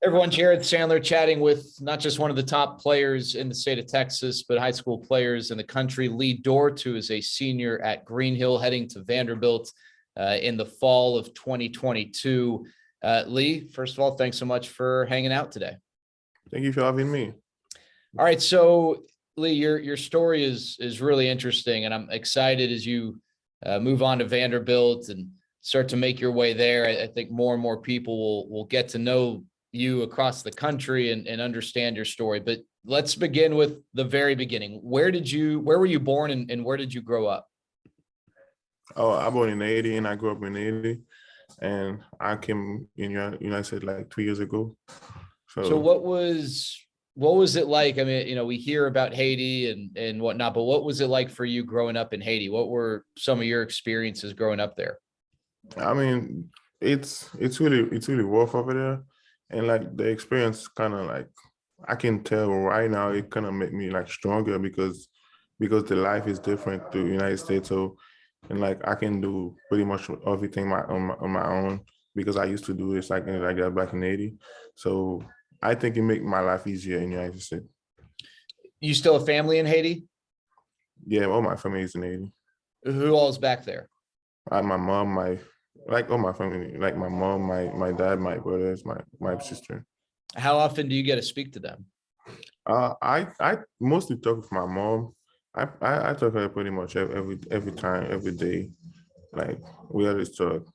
Everyone, Jared Sandler chatting with not just one of the top players in the state of Texas, but high school players in the country, Dort, who is a senior at Greenhill, heading to Vanderbilt in the fall of 2022. Lee, first of all, thanks so much for hanging out today. Thank you for having me. All right, so Lee, your story is really interesting, and I'm excited as you move on to Vanderbilt and start to make your way there. I think more and more people will get to know you across the country and understand your story. But let's begin with the very beginning. Where were you born and where did you grow up? Oh, I'm born in Haiti and I grew up in Haiti, and I came in United States like 2 years ago. So what was it like? I mean, we hear about Haiti and whatnot, but what was it like for you growing up in Haiti? What were some of your experiences growing up there? I mean, it's really rough over there. And like the experience kind of like, I can tell right now it kind of make me like stronger because the life is different to United States. So, and like I can do pretty much everything on my own because I used to do this like I got back in Haiti. So I think it make my life easier in United States. You still have family in Haiti? Yeah, all my family is in Haiti. Who all is back there? My mom, all my family, like my mom, my dad, my brothers, my sister. How often do you get to speak to them? I mostly talk with my mom. I talk to her pretty much every time, every day. Like we always talk.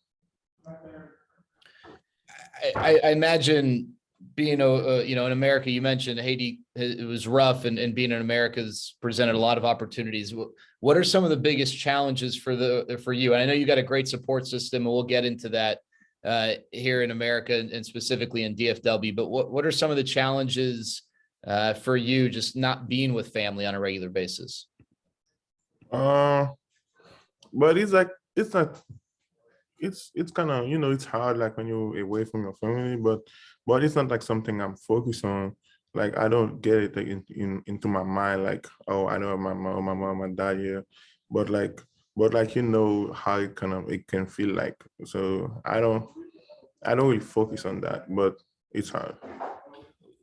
I imagine being in America, you mentioned Haiti, it was rough, and being in America has presented a lot of opportunities. What are some of the biggest challenges for you? And I know you got a great support system, and we'll get into that here in America and specifically in DFW. But what are some of the challenges for you just not being with family on a regular basis? But it's not it's kind of it's hard like when you're away from your family, but it's not like something I'm focused on. Like I don't get it like into my mind like, oh, I know my mom, my dad here, but like how it can feel like. So I don't really focus on that, but it's hard.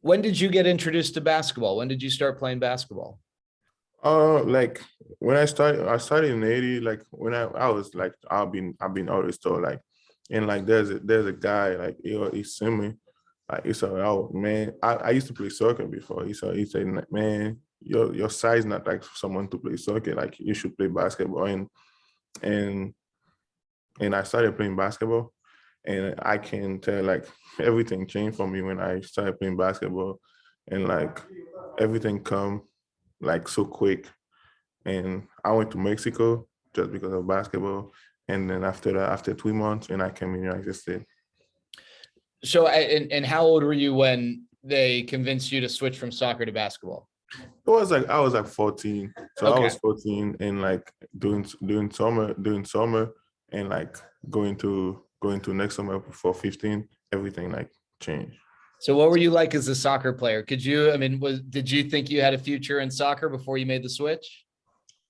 When did you get introduced to basketball? When did you start playing basketball? Like when I started in Haiti, like when I was like, I've been always told like, and like there's a guy like he seen me, like he said, oh man, I used to play soccer before. He said, man, your size not like someone to play soccer. Like you should play basketball. And I started playing basketball, and I can tell like everything changed for me when I started playing basketball, and like everything come like so quick. And I went to Mexico just because of basketball. And then after that, after 3 months, and I came in United States. So, and how old were you when they convinced you to switch from soccer to basketball? It was like I was like 14. So I Okay. was 14 and like doing summer and like going to next summer for 15, everything like changed. So what were you like as a soccer player? Did you think you had a future in soccer before you made the switch?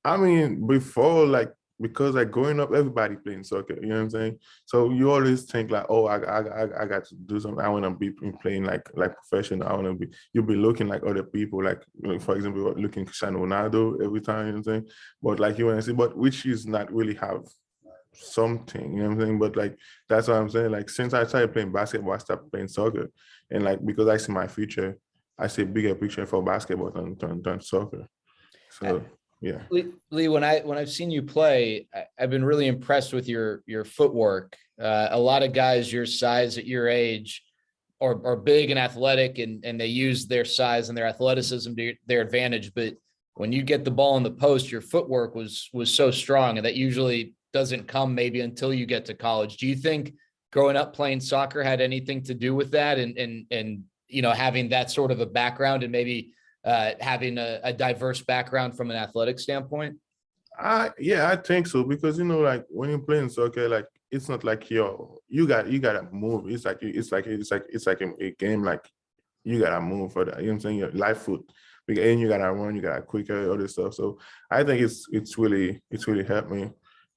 I mean, before like because like growing up, everybody playing soccer. You know what I'm saying? So you always think like, oh, I got to do something. I want to be playing like professional. I want to be. You'll be looking like other people, like for example, looking Cristiano Ronaldo every time. You know what I'm saying? But like you want to see, but which is not really have something. You know what I'm saying? But like that's what I'm saying. Like since I started playing basketball, I started playing soccer, and like because I see my future, I see a bigger picture for basketball than soccer. So. Yeah. Lee, when I've seen you play, I've been really impressed with your footwork. A lot of guys your size at your age are big and athletic, and they use their size and their athleticism to their advantage. But when you get the ball in the post, your footwork was so strong, and that usually doesn't come maybe until you get to college. Do you think growing up playing soccer had anything to do with that, and having that sort of a background and maybe having a diverse background from an athletic standpoint? Yeah, I think so because like when you're playing soccer, like it's not like you gotta move. It's like a game like you gotta move for that. You know what I'm saying? Your life foot, and you gotta run, you gotta quicker, all this stuff. So I think it's really helped me.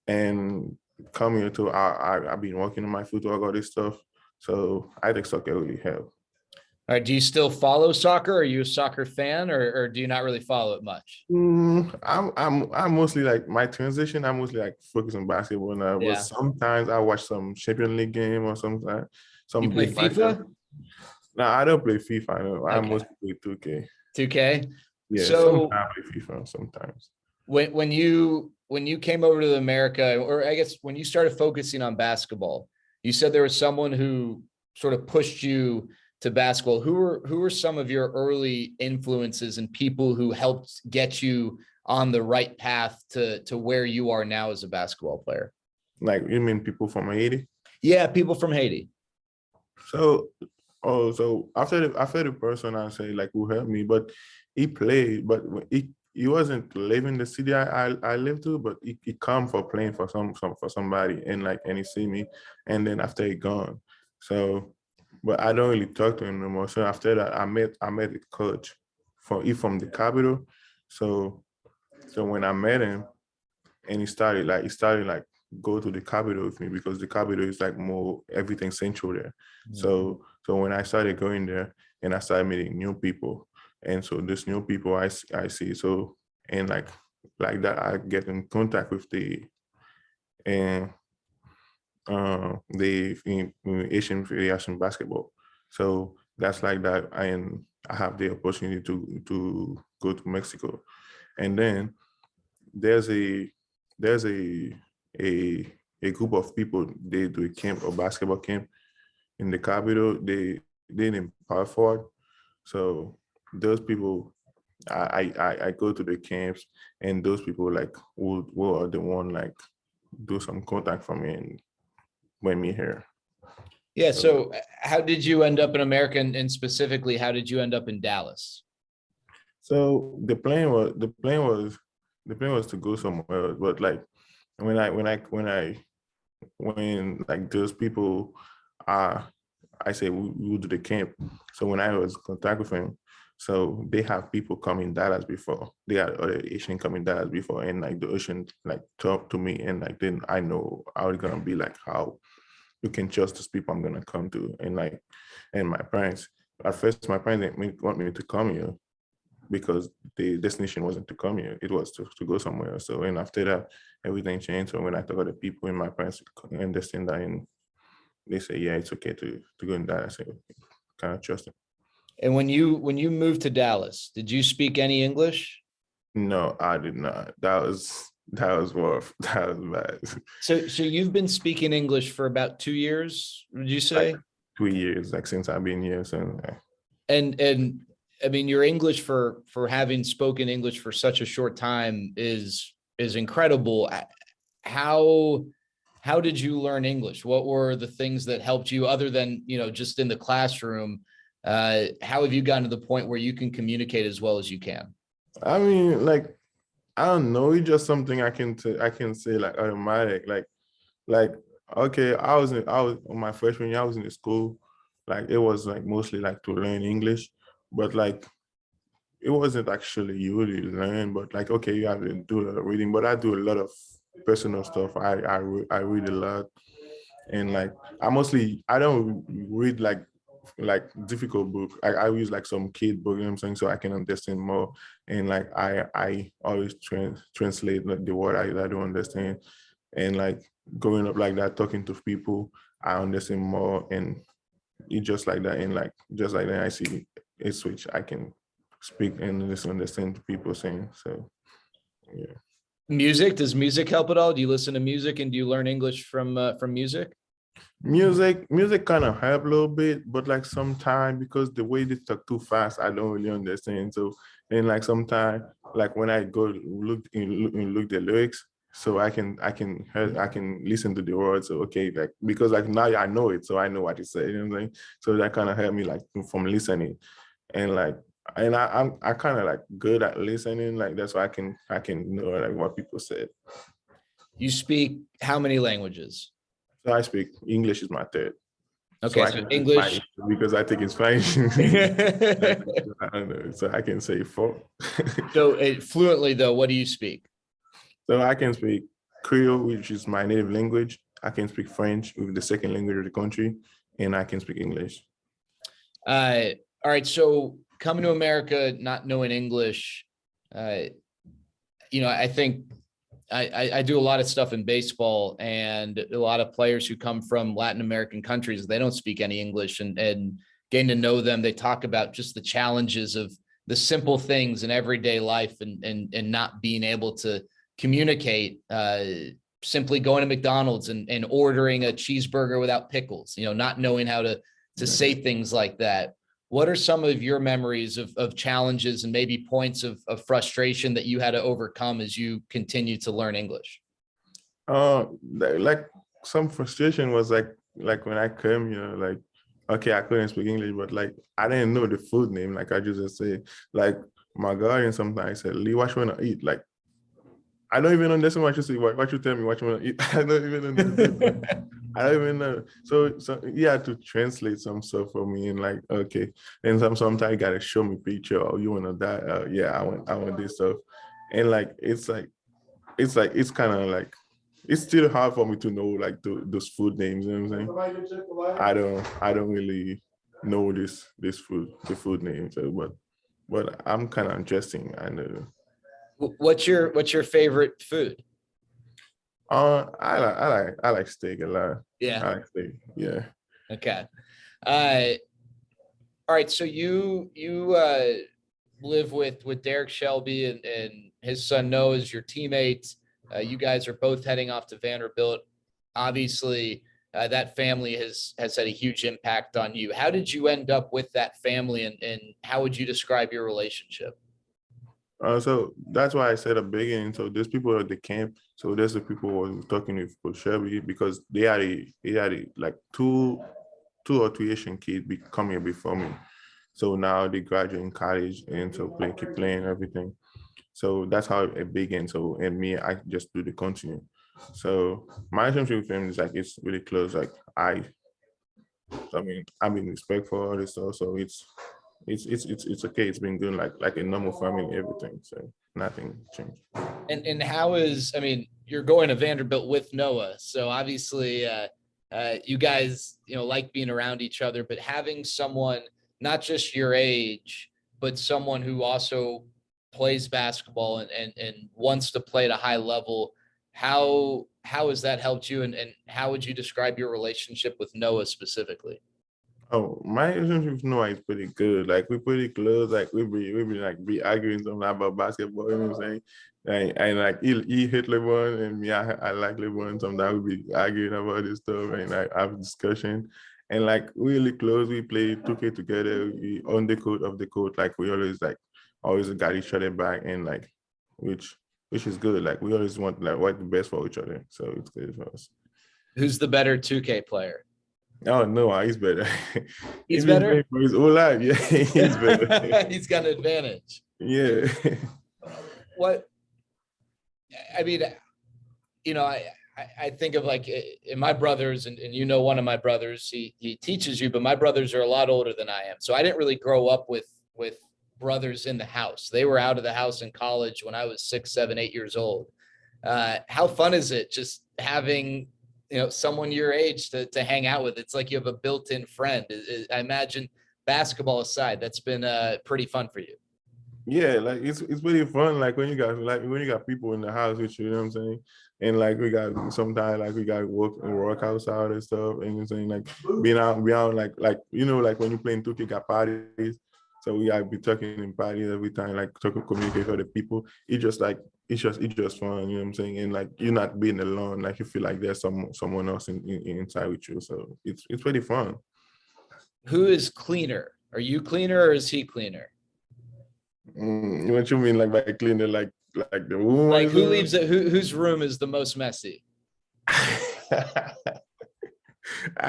And coming into I've been working on my footwork, all this stuff. So I think soccer really helped. All right. Do you still follow soccer? Are you a soccer fan, or do you not really follow it much? I'm mostly like my transition. I'm mostly like focused on basketball now, but Yeah. sometimes I watch some Champions League game or sometimes You some play big matchup. FIFA? Now I don't play FIFA. No, I Okay. mostly play 2K. 2K. Yeah, sometimes So I play FIFA. Sometimes. when you came over to America, or I guess when you started focusing on basketball, you said there was someone who sort of pushed you to basketball. Who were some of your early influences and people who helped get you on the right path to where you are now as a basketball player? Like you mean people from Haiti? Yeah, people from Haiti. So, so after the person I say like who helped me, but he played, but he wasn't living the city I lived to, but he come for playing for some for somebody and like and he see me, and then after he gone, so but I don't really talk to him no more. So after that, I met a coach from the capital, so when I met him and he started like go to the capital with me because the capital is like more everything central there. So when I started going there and I started meeting new people, and so this new people I see, so and like that I get in contact with and the Asian Federation basketball. So that's like that, and I have the opportunity to go to Mexico, and then there's a a group of people. They do a camp, a basketball camp in the capital. They named Power Forward. So those people, I go to the camps, and those people like will are the one like do some contact for me and bring me here. Yeah. So So how did you end up in America, and specifically, how did you end up in Dallas? so the plan was to go somewhere else, but like when like those people uh I say we will do the camp. So when I was in contact with him, so they have people come in Dallas before. They had other Asian come in Dallas before, and like the Asian like talk to me, and like then I know how it's gonna be like how you can trust these people I'm gonna come to, and like and my parents. At first, my parents didn't want me to come here because the destination wasn't to come here; it was to go somewhere else. So, and after that, everything changed. So when I talk to the people, and my parents understand that, and they say, yeah, it's okay to go in that. I say, okay, kind of trust them. And when you moved to Dallas, did you speak any English? No, I did not. That was rough. That was bad. So you've been speaking English for about 2 years, would you Like say? 2 years, like since I've been here. So And I mean, your English for having spoken English for such a short time is incredible. How how did you learn English? What were the things that helped you other than, just in the classroom? How have you gotten to the point where you can communicate as well as you can? I mean, like I don't know. It's just something I can say like automatic. Like okay, I was on my freshman year. I was in the school. Like it was like mostly like to learn English, but like it wasn't actually you really learn, but like okay, you have to do a lot of reading. But I do a lot of personal stuff. I read a lot, and like I don't read like difficult book. I use like some kid book, you know what I'm saying, so I can understand more. And like I always translate like the word I don't understand, and like growing up like that, talking to people, I understand more, and it just like that, and like just like that, I see a switch. I can speak and just understand people saying. So yeah. Music, does music help at all? Do you listen to music, and do you learn English from music? Music kind of help a little bit, but like sometimes because the way they talk too fast, I don't really understand. So and like sometimes like when I go look the lyrics, so I can listen to the words. So okay, like because like now I know it, so I know what to say. You know what I'm saying? So that kind of help me like from listening, and like and I kind of like good at listening. Like that's why I can know like what people said. You speak how many languages? So I speak English is my third. So Okay, I so can say English. Spanish because I think it's Spanish. Like, So I don't know. So I can say four. fluently though, what do you speak? So I can speak Creole, which is my native language. I can speak French, with the second language of the country, and I can speak English. All right. So coming to America, not knowing English, uh, I think I do a lot of stuff in baseball, and a lot of players who come from Latin American countries, they don't speak any English, and getting to know them, they talk about just the challenges of the simple things in everyday life, and not being able to communicate, simply going to McDonald's and ordering a cheeseburger without pickles, not knowing how to say things like that. What are some of your memories of challenges and maybe points of frustration that you had to overcome as you continue to learn English? Like some frustration was like when I came here, like okay, I couldn't speak English, but like I didn't know the food name. Like I just say, like my guardian sometimes said, Lee, what you wanna eat? Like I don't even understand what you say. What you tell me what you wanna eat. I don't even understand. I don't even know. So he had to translate some stuff for me and like, okay. And sometimes you gotta show me picture. Oh, you wanna die? Yeah, I want this stuff. And like it's kind of like it's still hard for me to know like those food names. You know what I'm saying? I don't really know this the food names. So, but I'm kind of interesting. I know. What's your favorite food? I like steak a lot. Yeah. I like steak. Yeah. Okay. All right. So you live with Derek Shelby and his son Noah is your teammate. You guys are both heading off to Vanderbilt. Obviously, that family has had a huge impact on you. How did you end up with that family, and how would you describe your relationship? So that's why I said at the beginning. So there's people at the camp. So there's the people who were talking with Coach Shelby because they had like two or three Asian kids come here before me. So now they graduate in college and so keep playing everything. So that's how it began. So and me, I just do the continue. So my relationship with him is like it's really close. Like I'm in respect for all this stuff. So it's okay. It's been good like a normal family and everything. So nothing changed. And how is, I mean, you're going to Vanderbilt with Noah, so obviously you guys, like being around each other, but having someone not just your age, but someone who also plays basketball and wants to play at a high level, how has that helped you, and how would you describe your relationship with Noah specifically? Oh, my relationship with Noah is pretty good. Like we're pretty close. Like we be like be arguing something about basketball. You know what I'm saying? And like he hit LeBron and me, I like LeBron. Sometimes we be arguing about this stuff and like have discussion. And like really close. We play 2K together. We on the court, of the court. Like we always got each other back and like which which is good. Like we always want like what the best for each other. So it's good for us. Who's the better 2K player? Oh no, he's better. He's He's been better. playing for his whole life. Yeah, he's better. He's got an advantage. Yeah. What I mean, I think of like in my brothers, and one of my brothers, he teaches you, but my brothers are a lot older than I am. So I didn't really grow up with brothers in the house. They were out of the house in college when I was 6, 7, 8 years old. How fun is it just having, someone your age to hang out with? It's like you have a built-in friend. I imagine, basketball aside, that's been pretty fun for you. Yeah, like it's really fun. Like when you got people in the house with you, you know what I'm saying? And like we got sometimes like we got work outside and stuff, and you're saying like being out like like when you playing 2K got parties. So we gotta be talking in parties every time, like talking communicate with other people. It's just fun, you know what I'm saying? And like you're not being alone, like you feel like there's someone else inside with you. So it's pretty fun. Who is cleaner? Are you cleaner or is he cleaner? What you mean like by cleaner, like the room or Like who something? leaves it? Whose room is the most messy? I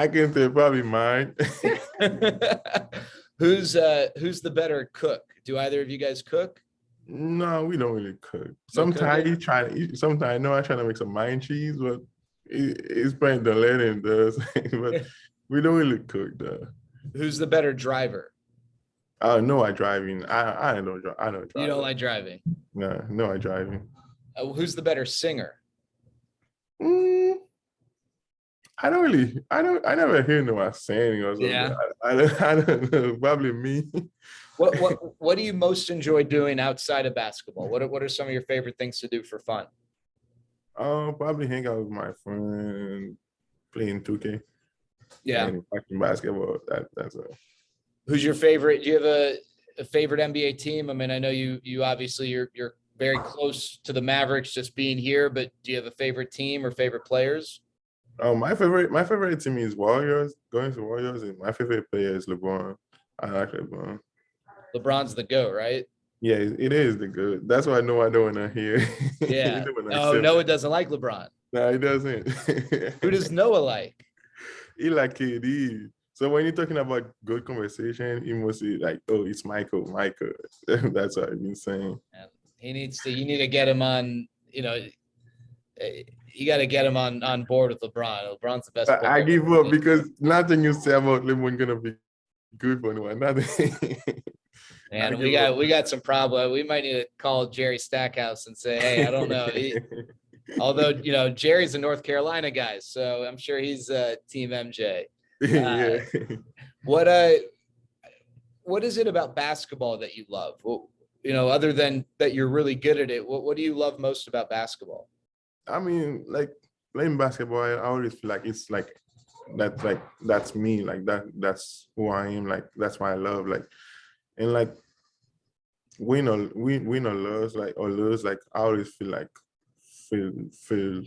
can say probably mine. Who's the better cook? Do either of you guys cook? No, we don't really cook. No Sometimes cooking. you try to eat, sometimes I know I try to make some mac and cheese, but it's probably the Lennon does. But we don't really cook though. Who's the better driver? No, I driving. I don't drive. I don't You drive. don't like driving. No, I driving. Who's the better singer? Mm, I never hear no one saying or something. Yeah. I don't know, probably me. What do you most enjoy doing outside of basketball? What are some of your favorite things to do for fun? Probably hang out with my friend, playing 2K Yeah. and watching basketball. That's a Who's your favorite? Do you have a favorite NBA team? I mean, I know you obviously you're very close to the Mavericks just being here, but do you have a favorite team or favorite players? my favorite team is Warriors, going to Warriors, and my favorite player is LeBron. I like LeBron. LeBron's the GOAT, right? Yeah, it is the good. That's why I know I don't want to hear. You Yeah. don't want to Oh, accept Noah it. doesn't like LeBron. No, he doesn't. Who does Noah like? He like KD. So when you're talking about good conversation, he mostly like, oh, it's Michael. That's what I've been saying. Yeah. You need to get him on, you got to get him on board with LeBron. LeBron's the best But player I I've give ever up seen. because nothing you say about LeBron gonna be good for anyone. Nothing. I And give we got some problem. We might need to call Jerry Stackhouse and say, hey, I don't know. Although, Jerry's a North Carolina guy, so I'm sure he's team MJ. Uh, Yeah. what what is it about basketball that you love? Well, other than that you're really good at it, what do you love most about basketball? I mean, like playing basketball, I always feel like it's like that's me, like that's who I am, like that's why I love, like and like win or lose, like I always feel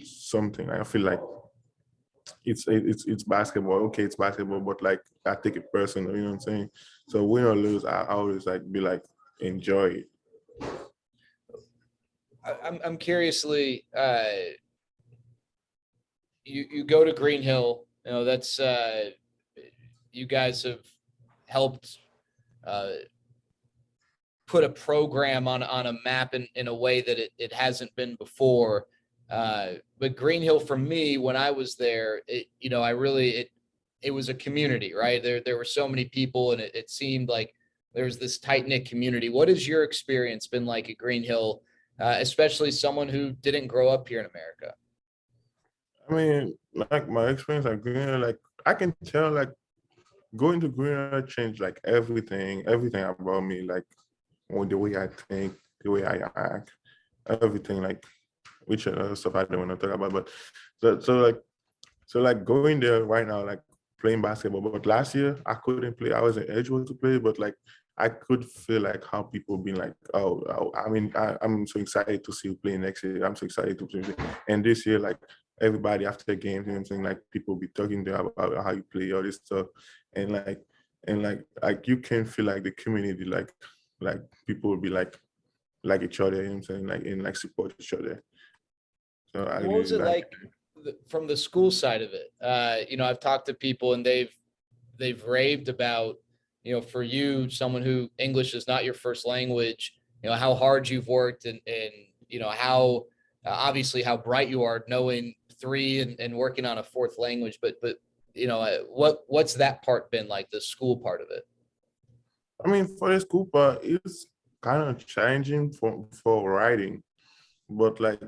something. I feel like it's basketball. Okay, it's basketball, but like I take it personal, you know what I'm saying? So win or lose, I always like be like enjoy it. I'm curiously, you go to Greenhill, that's you guys have helped uh, put a program on a map in a way that it hasn't been before. But Greenhill for me, when I was there, it was a community, right? There were so many people and it seemed like there was this tight knit community. What has your experience been like at Greenhill, especially someone who didn't grow up here in America? I mean, like my experience at Greenhill, like I can tell like going to Greenhill changed like everything about me, like the way I think, the way I act, everything, like which other stuff I don't want to talk about. But so like going there right now, like playing basketball. But last year I couldn't play. I wasn't eligible to play, but like I could feel like how people been like, I mean, I'm so excited to see you play next year. I'm so excited to play. And this year, like everybody after the game, you know what I'm saying? Like people be talking there about how you play, all this stuff. And like you can feel like the community, like people will be like each other, you know what I'm saying? Like and like support each other. So I What was really it like like from the school side of it? I've talked to people and they've raved about, for you, someone who English is not your first language, how hard you've worked and how obviously how bright you are knowing three and working on a fourth language. But what's that part been like, the school part of it? I mean, for the school part, it's kind of challenging for writing, but like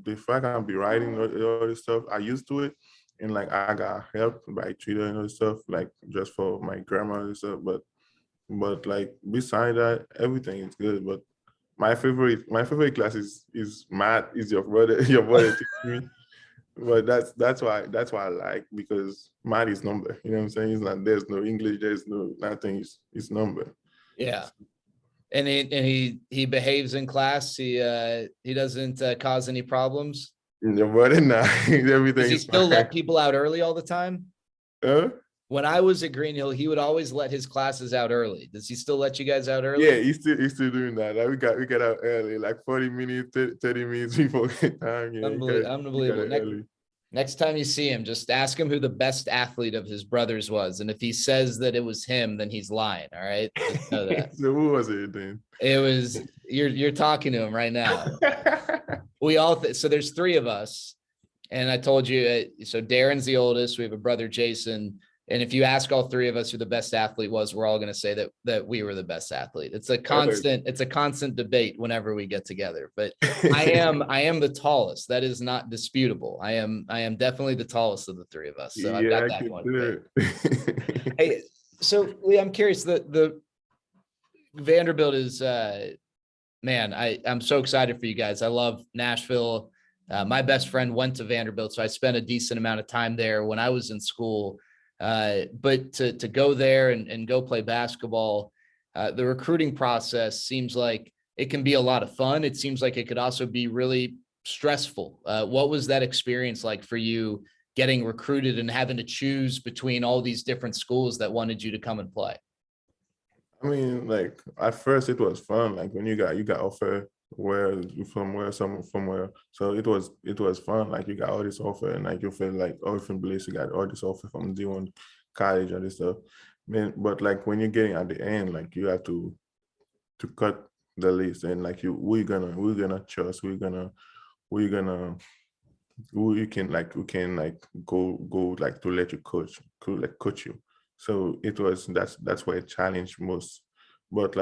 the fact I be writing all this stuff, I used to it, and like I got help by Twitter and all this stuff, like just for my grammar and stuff. But like beside that, everything is good. But my favorite class is math. Is your brother your brother teach me? But that's why I like, because math is number. You know what I'm saying? It's not, there's no English, there's no nothing. It's number. Yeah. And he behaves in class. He doesn't cause any problems. Your brother now, Does everything he is still let fine. people out early all the time? Huh? When I was at Greenhill, he would always let his classes out early. Does he still let you guys out Yeah, early? he's still doing that. Like we got out early, like 40 minutes, 30 minutes before time. Yeah, he got Unbelievable. it early. Next time you see him, just ask him who the best athlete of his brothers was. And if he says that it was him, then he's lying. All right. Just know that. So who was it then? It was you're talking to him right now. We all so there's three of us. And I told you, so Darren's the oldest. We have a brother, Jason, And if you ask all three of us who the best athlete was, we're all going to say that we were the best athlete. It's a constant debate whenever we get together. But I am the tallest. That is not disputable. I am definitely the tallest of the three of us. So I've Yeah, got I that can one. do it. Hey, so Lee, I'm curious. The Vanderbilt is man. I'm so excited for you guys. I love Nashville. My best friend went to Vanderbilt, so I spent a decent amount of time there when I was in school. But to go there and go play basketball, the recruiting process seems like it can be a lot of fun. It seems like it could also be really stressful. What was that experience like for you getting recruited and having to choose between all these different schools that wanted you to come and play? I mean, like at first it was fun. Like when you got offer where you from where some from where. So it was fun. Like you got all this offer and like you feel like all from place you got all this offer from D1 college and this stuff. Man, but like when you're getting at the end, like you have to cut the list and like we're gonna trust, we're gonna who you can like who can like go like to let you coach you. So that's where it challenged most. But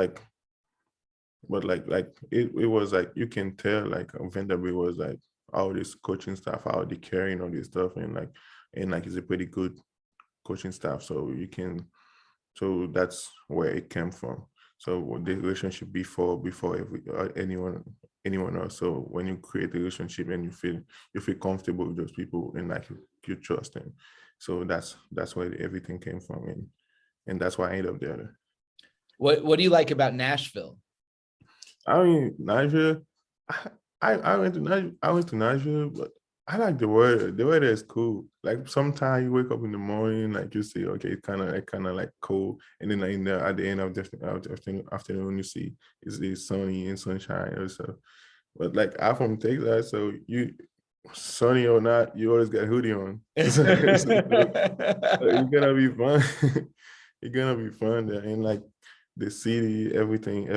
it was like you can tell like Vanderbilt was like all this coaching staff, how they carrying all this stuff and like it's a pretty good coaching staff. So that's where it came from. So the relationship before anyone else. So when you create a relationship and you feel comfortable with those people and like you trust them. So that's where everything came from and that's why I ended up there. What do you like about Nashville? I mean Nashville, I went to Nashville, but I like the weather. The weather is cool. Like sometimes you wake up in the morning, like you see, okay, it kind of like cold, and then at the end of the afternoon, you see it's sunny and sunshine and stuff. But like I'm from Texas, so you sunny or not, you always got hoodie on. So it's gonna be fun. It's gonna be fun there, and like the city, everything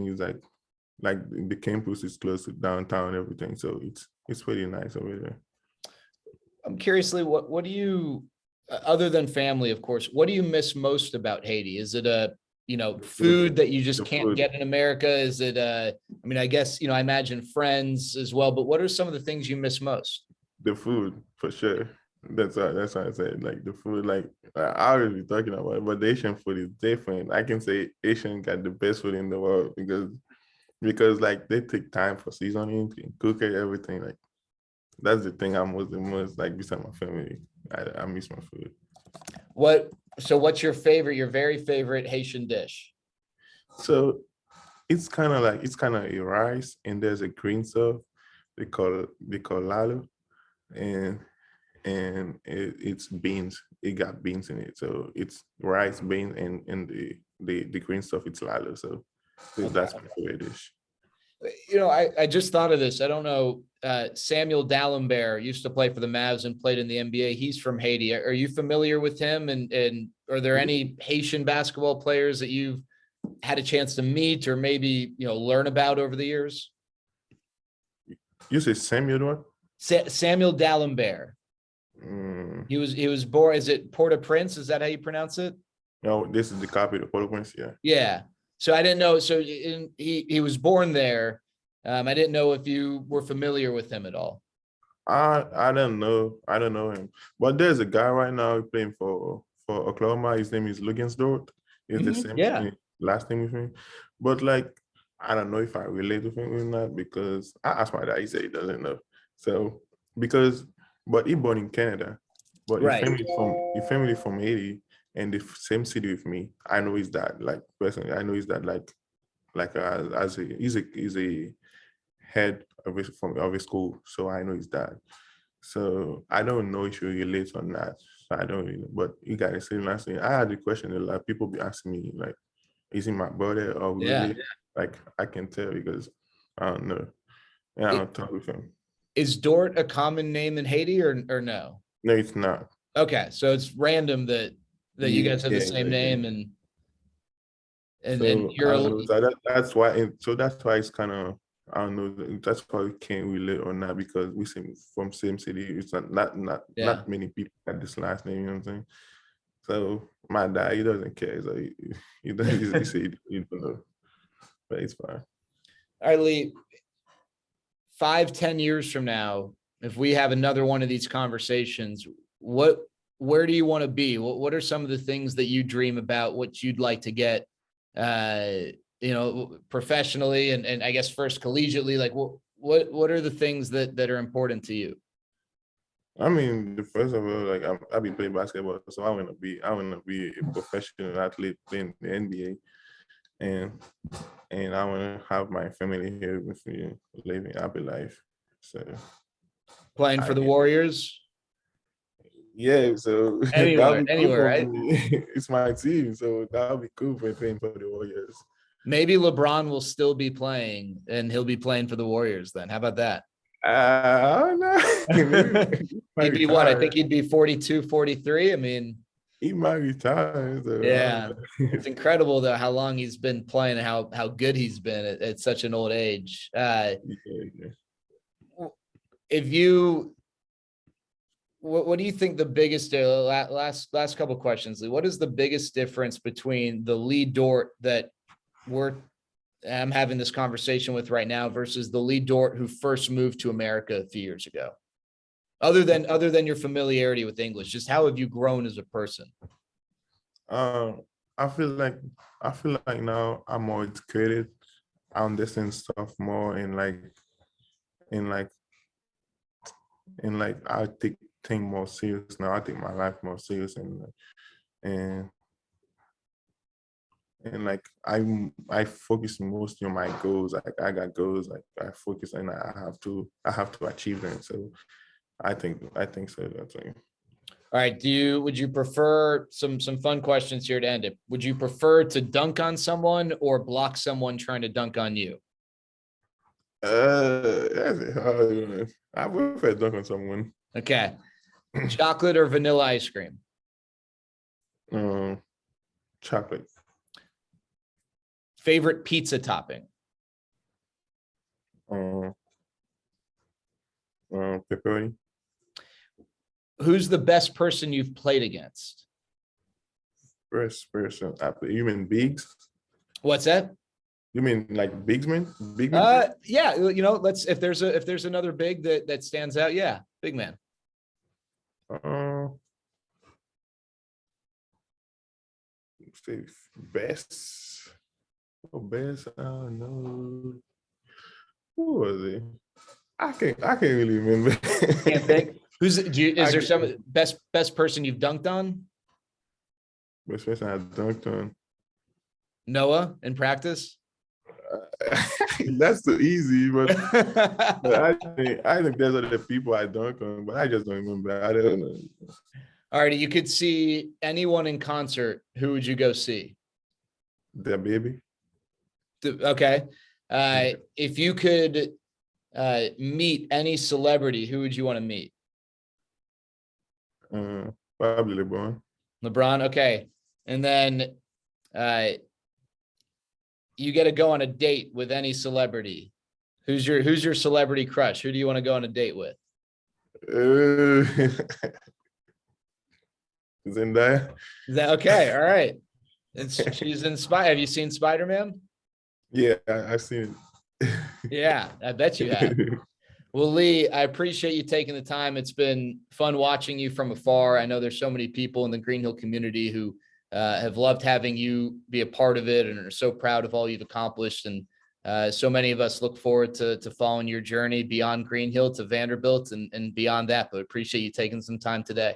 is like the campus is close to downtown, everything. So it's pretty nice over there. I'm curiously, what do you, other than family, of course, what do you miss most about Haiti? Is it The food, food that you just the can't food, get in America? Is it, I mean, I guess, I imagine friends as well, but what are some of the things you miss most? the food for sure. That's why I said like the food. Like I already be talking about it, but the Asian food is different. I can say Asian got the best food in the world because like they take time for seasoning, cook it, everything. Like that's the thing I'm most the most like beside my family. I miss my food. So what's your very favorite Haitian dish? So it's kind of a rice and there's a green stuff they call lalo and it's beans. It got beans in it, so it's rice, beans, and the green stuff. It's lalo. So Okay. that's my favorite dish. I just thought of this. I don't know. Samuel D'Alembert used to play for the Mavs and played in the NBA. He's from Haiti. Are you familiar with him? And are there any Haitian basketball players that you've had a chance to meet or maybe, learn about over the years? You say Samuel what? Samuel D'Alembert. Mm, He was born. Is it Port-au-Prince? Is that how you pronounce it? no, this is the copy of the Port-au-Prince. Yeah. Yeah. So I didn't know. So he was born there. I didn't know if you were familiar with him at all. I don't know. I don't know him. But there's a guy right now playing for Oklahoma. His name is Dort. It's the same Yeah. last name with me. But like I don't know if I relate with him or not because I asked my dad, he said he doesn't know. So because but he born in Canada, but his Right. family from Haiti and the same city with me. I know his dad, like personally, I know his dad like as a he's a head of a school, so I know his dad. So I don't know if you relate or not. So I don't really, but you got the same last name. I had the question a lot. People be asking me like, is he my brother or Yeah. really? Like I can tell because I don't know. And I don't talk with him. Is Dort a common name in Haiti or no? No, it's not. Okay, so it's random that you Yeah, guys have the yeah, same yeah, yeah. name and So I you're don't know. So that's why it's kind of I don't know. That's why we can't relate or not because we seem from same city. It's not yeah. many people got this last name. You know what I'm saying? So my dad, he doesn't care. So he said, you know, but it's fine. All right, Lee, 5-10 years from now, if we have another one of these conversations, where do you want to be? What are some of the things that you dream about, what you'd like to get, professionally and I guess first collegiately? Like what are the things that are important to you? I mean, the first of all, like I've been playing basketball, so I wanna be a professional athlete playing the NBA, and I wanna have my family here with me, living a happy life. So Playing I for the can, Warriors? yeah. So that'll Anywhere, be cool anywhere, for right? me. It's my team, so that'll be cool for playing for the Warriors. Maybe LeBron will still be playing and he'll be playing for the Warriors then. How about that? I don't know. Maybe he might He'd be what? I retire. think he'd be 42, 43. I mean, He might retire. So I don't yeah. know. It's incredible though how long he's been playing and how good he's been at such an old age. Yeah. If you what do you think the biggest last couple of questions, Lee? What is the biggest difference between the Lee Dort that I'm having this conversation with right now versus the Lee Dort who first moved to America a few years ago? Other than your familiarity with English, just how have you grown as a person? Um, I feel like now I'm more educated. I understand stuff more, and and like I take things more serious now. I take my life more serious, and like I focus mostly on my goals. Like I got goals. Like I focus, and I have to achieve them. So I think so. That's like. All right. Would you prefer some fun questions here to end it? Would you prefer to dunk on someone or block someone trying to dunk on you? That's a hard one. I prefer dunk on someone. Okay. Chocolate or vanilla ice cream? Chocolate. Favorite pizza topping? Pepperoni. Who's the best person you've played against? First person. You mean bigs? What's that? You mean like bigsman? Big man? Yeah, let's if there's another big that stands out, yeah, big man. Say best. Oh, best. I don't know. Who was it? I can't really remember. Can't think. Is there some best person you've dunked on? Best person I dunked on. Noah in practice? That's too easy, but I think there's other people I dunk on, but I just don't remember. I don't know. All right, you could see anyone in concert. Who would you go see? Their baby. Okay. If you could meet any celebrity, who would you want to meet? Probably LeBron. LeBron. Okay. And then you get to go on a date with any celebrity. Who's your celebrity crush? Who do you want to go on a date with? Zendaya. Is that okay? All right. She's inspired. Have you seen Spider-Man? Yeah, I've seen it. Yeah, I bet you have. Well, Lee, I appreciate you taking the time. It's been fun watching you from afar. I know there's so many people in the Greenhill community who have loved having you be a part of it and are so proud of all you've accomplished. And so many of us look forward to following your journey beyond Greenhill to Vanderbilt and beyond that. But appreciate you taking some time today.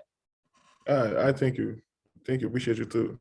I thank you. Thank you. Appreciate you too.